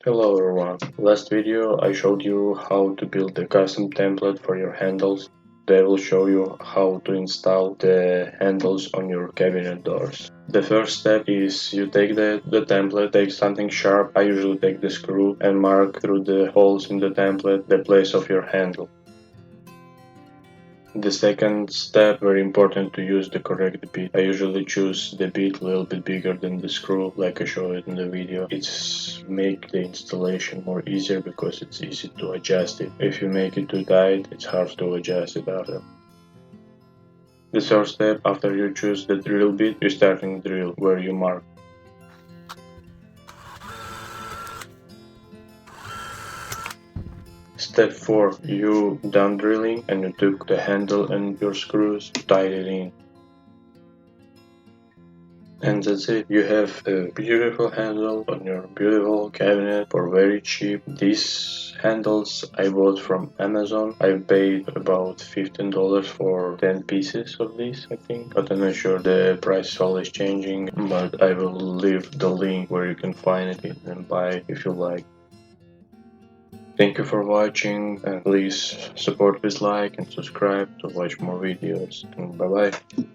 Hello everyone. Last video I showed you how to build a custom template for your handles. Today I will show you how to install the handles on your cabinet doors. The first step is you take the template, take something sharp. I usually take the screw and mark through the holes in the template the place of your handle. The second step, very important to use the correct bit. I usually choose the bit a little bit bigger than the screw, like I showed it in the video. It's make the installation more easier because it's easy to adjust it. If you make it too tight, it's hard to adjust it after. The third step, after you choose the drill bit, you starting drill where you mark. Step 4, you done drilling and you took the handle and your screws, tied it in. And that's it. You have a beautiful handle on your beautiful cabinet for very cheap. These handles I bought from Amazon. I paid about $15 for 10 pieces of these, I think. But I'm not sure, the price is always changing. But I will leave the link where you can find it and buy if you like. Thank you for watching, and please support with like and subscribe to watch more videos. And bye bye.